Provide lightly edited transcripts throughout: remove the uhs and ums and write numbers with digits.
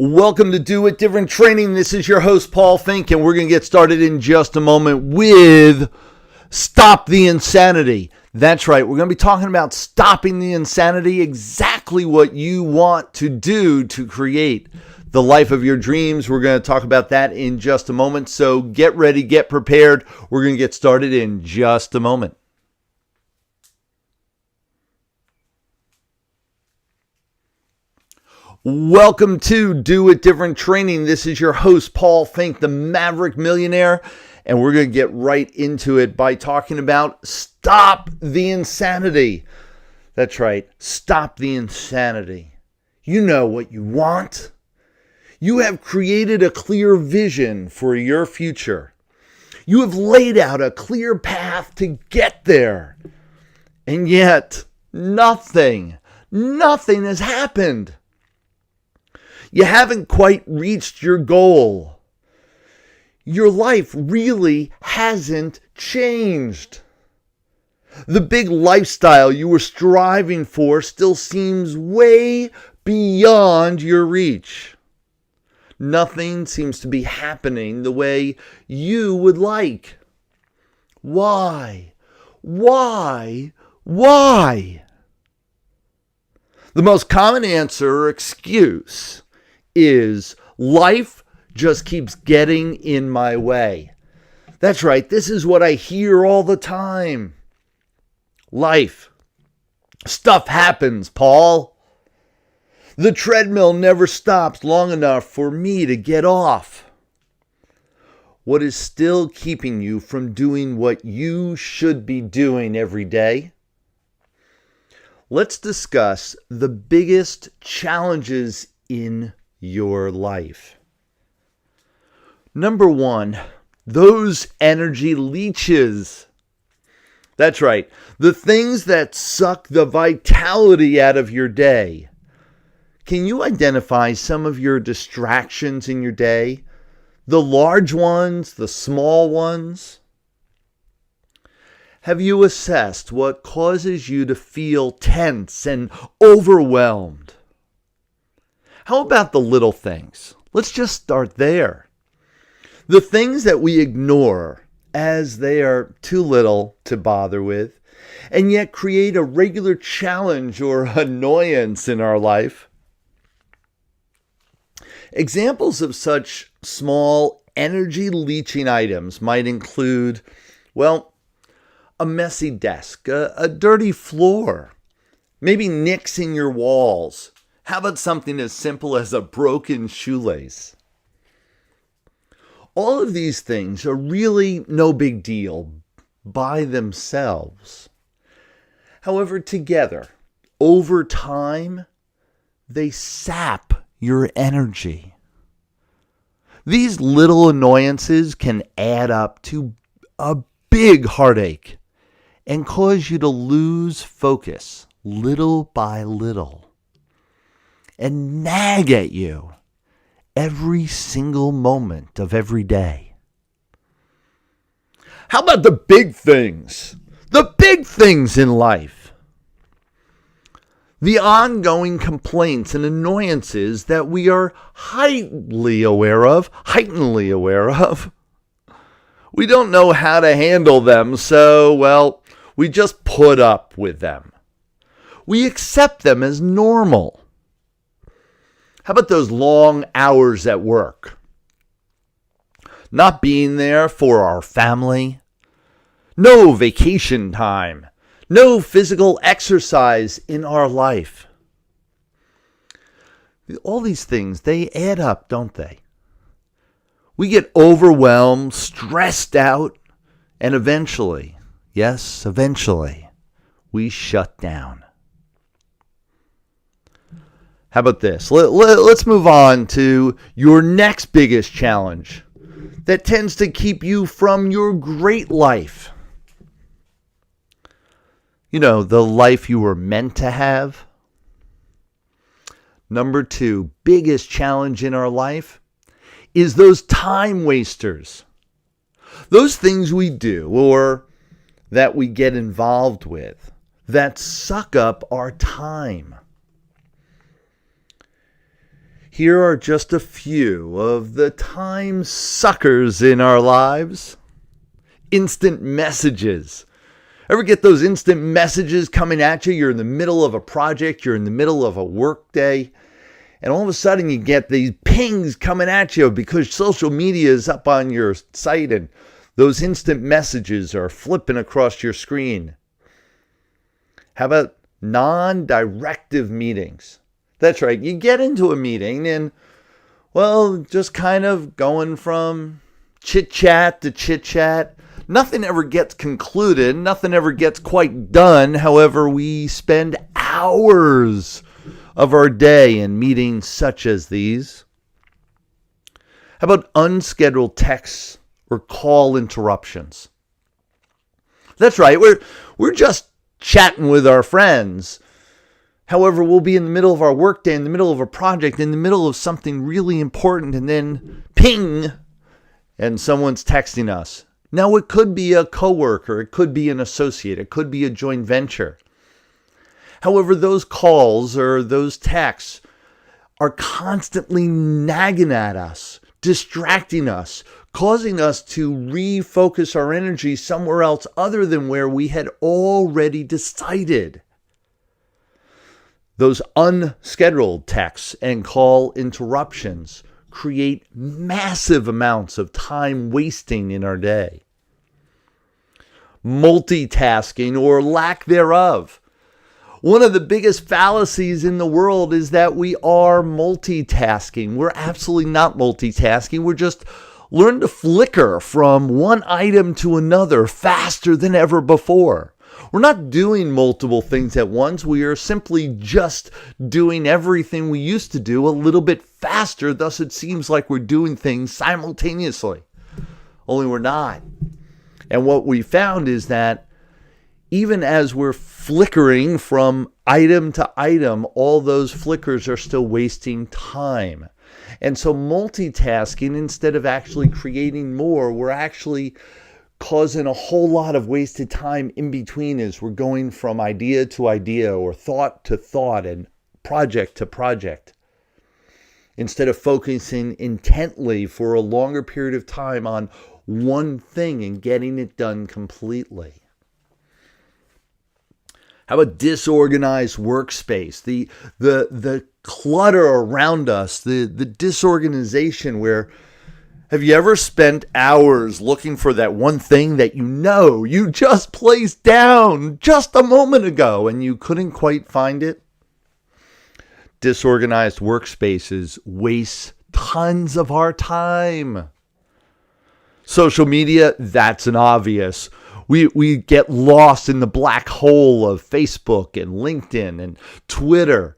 Welcome to Do It Different Training. This is your host, Paul Fink, and we're going to get started in just a moment with Stop the Insanity. That's right. We're going to be talking about stopping the insanity, exactly what you want to do to create the life of your dreams. We're going to talk about that in just a moment. So get ready, get prepared. We're going to get started in just a moment. Welcome to Do It Different Training. This is your host, Paul Fink, the Maverick Millionaire, and we're going to get right into it by talking about Stop the Insanity. That's right, stop the insanity. You know what you want. You have created a clear vision for your future. You have laid out a clear path to get there. And yet, nothing has happened. You haven't quite reached your goal. Your life really hasn't changed. The big lifestyle you were striving for still seems way beyond your reach. Nothing seems to be happening the way you would like. Why? The most common answer or excuse is life just keeps getting in my way. That's right. This is what I hear all the time. Life. Stuff happens, Paul. The treadmill never stops long enough for me to get off. What is still keeping you from doing what you should be doing every day? Let's discuss the biggest challenges in your life. Number one, those energy leeches. That's right, the things that suck the vitality out of your day. Can you identify some of your distractions in your day? The large ones, the small ones? Have you assessed what causes you to feel tense and overwhelmed? How about the little things? Let's just start there. The things that we ignore as they are too little to bother with, and yet create a regular challenge or annoyance in our life. Examples of such small energy leaching items might include, a messy desk, a dirty floor, maybe nicks in your walls. How about something as simple as a broken shoelace? All of these things are really no big deal by themselves. However, together, over time, they sap your energy. These little annoyances can add up to a big heartache and cause you to lose focus little by little and nag at you every single moment of every day. How about the big things? The big things in life. The ongoing complaints and annoyances that we are heightenedly aware of. We don't know how to handle them, so, we just put up with them. We accept them as normal. How about those long hours at work? Not being there for our family. No vacation time. No physical exercise in our life. All these things, they add up, don't they? We get overwhelmed, stressed out, and eventually, we shut down. How about this? Let's move on to your next biggest challenge that tends to keep you from your great life. You know, the life you were meant to have. Number two, biggest challenge in our life is those time wasters. Those things we do or that we get involved with that suck up our time. Here are just a few of the time suckers in our lives. Instant messages. Ever get those instant messages coming at you? You're in the middle of a project, you're in the middle of a work day, and all of a sudden you get these pings coming at you because social media is up on your site and those instant messages are flipping across your screen. How about non-directive meetings? That's right, you get into a meeting and, well, just kind of going from chit-chat to chit-chat. Nothing ever gets concluded. Nothing ever gets quite done. However, we spend hours of our day in meetings such as these. How about unscheduled texts or call interruptions? That's right. We're just chatting with our friends. However, we'll be in the middle of our workday, in the middle of a project, in the middle of something really important, and then ping, and someone's texting us. Now, it could be a coworker, it could be an associate, it could be a joint venture. However, those calls or those texts are constantly nagging at us, distracting us, causing us to refocus our energy somewhere else other than where we had already decided. Those unscheduled texts and call interruptions create massive amounts of time wasting in our day. Multitasking or lack thereof. One of the biggest fallacies in the world is that we are multitasking. We're absolutely not multitasking. We're just learn to flicker from one item to another faster than ever before. We're not doing multiple things at once. We are simply just doing everything we used to do a little bit faster. Thus, it seems like we're doing things simultaneously. Only we're not. And what we found is that even as we're flickering from item to item, all those flickers are still wasting time. And so multitasking, instead of actually creating more, we're actually causing a whole lot of wasted time in between as we're going from idea to idea or thought to thought and project to project. Instead of focusing intently for a longer period of time on one thing and getting it done completely. How about disorganized workspace? The clutter around us, the disorganization where have you ever spent hours looking for that one thing that you know you just placed down just a moment ago and you couldn't quite find it? Disorganized workspaces waste tons of our time. Social media, that's an obvious. We get lost in the black hole of Facebook and LinkedIn and Twitter.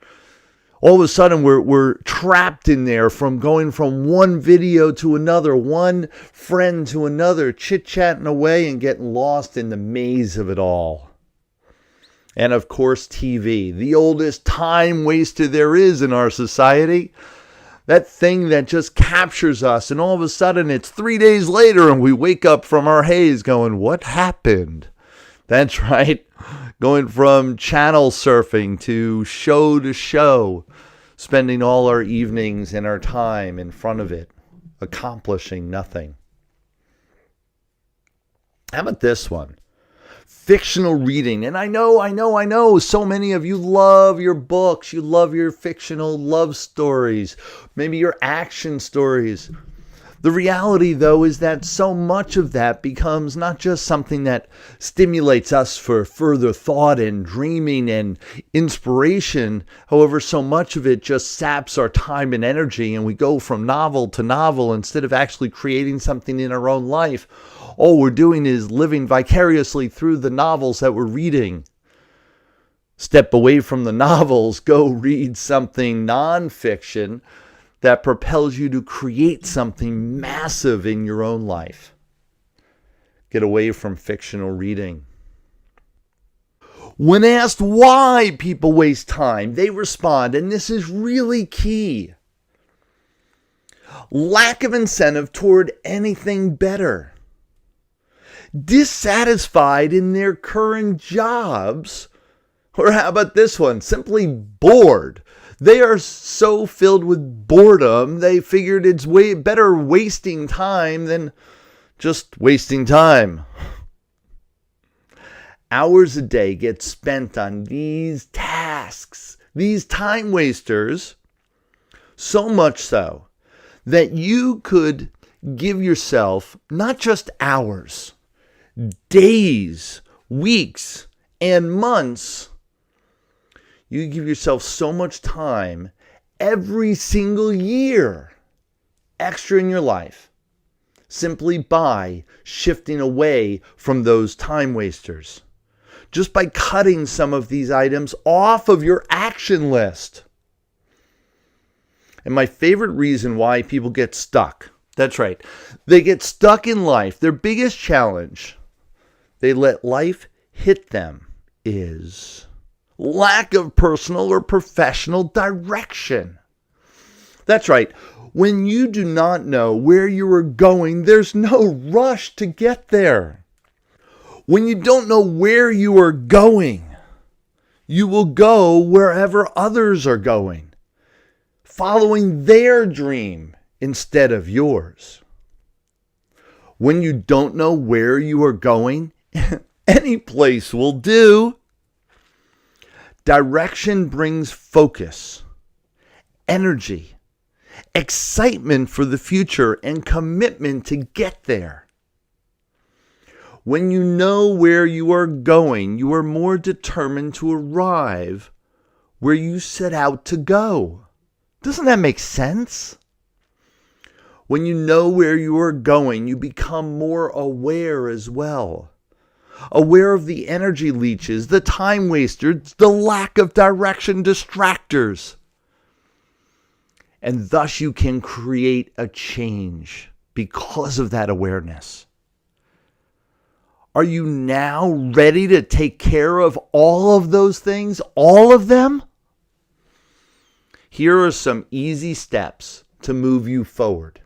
All of a sudden, we're trapped in there from going from one video to another, one friend to another, chit-chatting away and getting lost in the maze of it all. And of course, TV, the oldest time waster there is in our society. That thing that just captures us, and all of a sudden it's 3 days later and we wake up from our haze going, what happened? That's right. Going from channel surfing to show, spending all our evenings and our time in front of it, accomplishing nothing. How about this one? Fictional reading. And I know, so many of you love your books. You love your fictional love stories, maybe your action stories. The reality, though, is that so much of that becomes not just something that stimulates us for further thought and dreaming and inspiration. However, so much of it just saps our time and energy, and we go from novel to novel instead of actually creating something in our own life. All we're doing is living vicariously through the novels that we're reading. Step away from the novels, go read something nonfiction that propels you to create something massive in your own life. Get away from fictional reading. When asked why people waste time, they respond, and this is really key: lack of incentive toward anything better. Dissatisfied in their current jobs, or how about this one? Simply bored. They are so filled with boredom, they figured it's way better wasting time than just wasting time. Hours a day get spent on these tasks, these time wasters, so much so that you could give yourself not just hours, days, weeks, and months. You give yourself so much time every single year extra in your life simply by shifting away from those time wasters. Just by cutting some of these items off of your action list. And my favorite reason why people get stuck, that's right, they get stuck in life, their biggest challenge, they let life hit them, is lack of personal or professional direction. That's right. When you do not know where you are going, there's no rush to get there. When you don't know where you are going, you will go wherever others are going, following their dream instead of yours. When you don't know where you are going, any place will do. Direction brings focus, energy, excitement for the future, and commitment to get there. When you know where you are going, you are more determined to arrive where you set out to go. Doesn't that make sense? When you know where you are going, you become more aware as well. Aware of the energy leeches, the time wasters, the lack of direction distractors. And thus you can create a change because of that awareness. Are you now ready to take care of all of those things? All of them? Here are some easy steps to move you forward.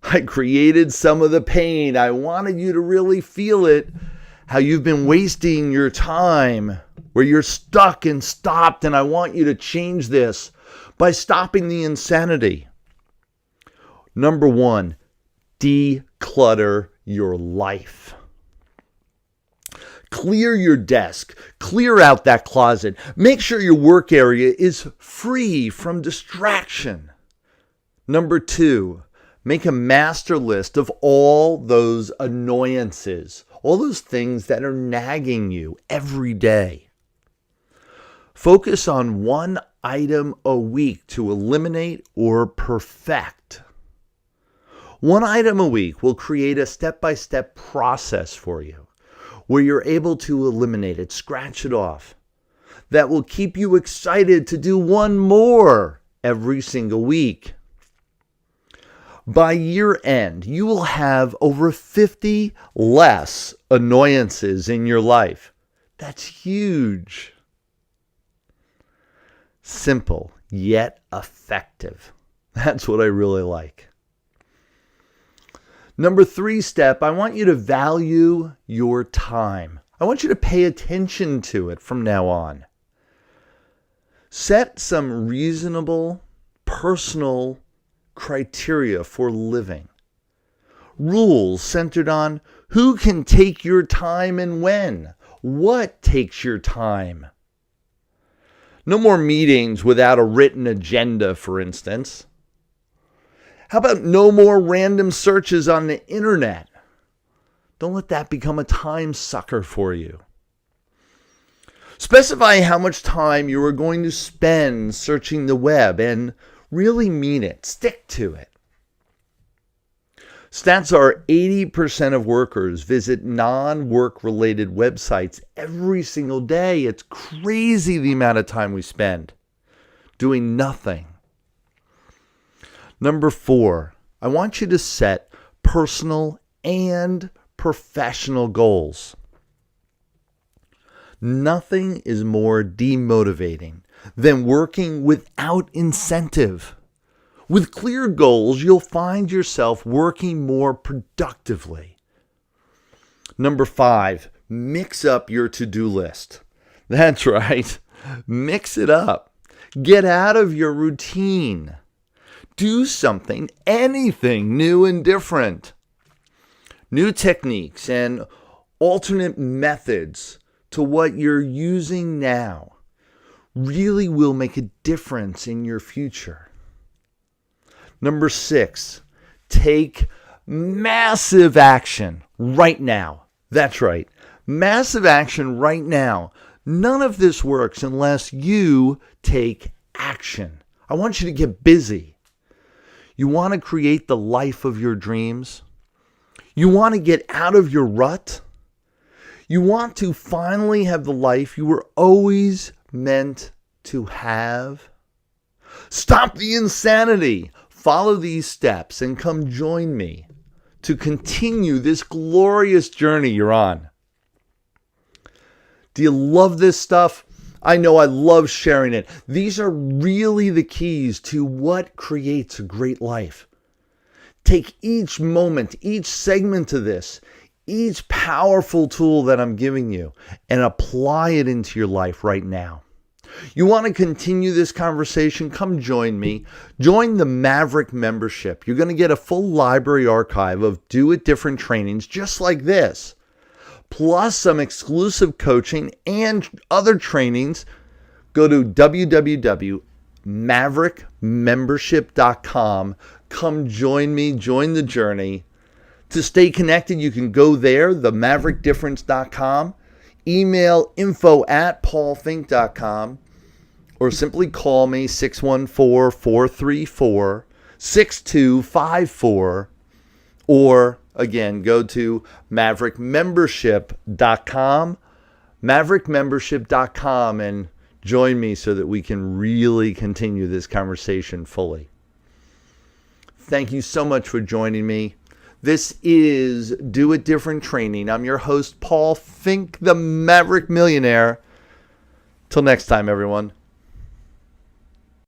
I created some of the pain. I wanted you to really feel it. How you've been wasting your time, where you're stuck and stopped, and I want you to change this by stopping the insanity. Number 1, declutter your life. Clear your desk, clear out that closet. Make sure your work area is free from distraction. Number 2, make a master list of all those annoyances, all those things that are nagging you every day. Focus on one item a week to eliminate or perfect. One item a week will create a step-by-step process for you where you're able to eliminate it, scratch it off. That will keep you excited to do one more every single week. By year end, you will have over 50 less annoyances in your life. That's huge. Simple, yet effective. That's what I really like. Number 3 step, I want you to value your time. I want you to pay attention to it from now on. Set some reasonable, personal criteria for living. Rules centered on who can take your time and when. What takes your time? No more meetings without a written agenda, for instance. How about no more random searches on the internet? Don't let that become a time sucker for you. Specify how much time you are going to spend searching the web and really mean it. Stick to it. Stats are 80% of workers visit non-work related websites every single day. It's crazy the amount of time we spend doing nothing. Number 4, I want you to set personal and professional goals. Nothing is more demotivating than working without incentive. With clear goals, you'll find yourself working more productively. Number 5, mix up your to-do list. That's right. Mix it up. Get out of your routine. Do something, anything new and different. New techniques and alternate methods to what you're using now really will make a difference in your future. Number 6, take massive action right now. That's right. Massive action right now. None of this works unless you take action. I want you to get busy. You want to create the life of your dreams? You want to get out of your rut? You want to finally have the life you were always meant to have? Stop the insanity. Follow these steps and come join me to continue this glorious journey you're on. Do you love this stuff? I know I love sharing it. These are really the keys to what creates a great life. Take each moment, each segment of this, each powerful tool that I'm giving you, and apply it into your life right now. You want to continue this conversation? Come join me. Join the Maverick membership. You're going to get a full library archive of Do It Different trainings just like this, plus some exclusive coaching and other trainings. Go to www.maverickmembership.com. Come join me, join the journey. To stay connected, you can go there, themaverickdifference.com, email info@paulfink.com, or simply call me 614-434-6254, or again, go to maverickmembership.com, maverickmembership.com, and join me so that we can really continue this conversation fully. Thank you so much for joining me. This is Do It Different Training. I'm your host, Paul Fink, the Maverick Millionaire. Till next time, everyone.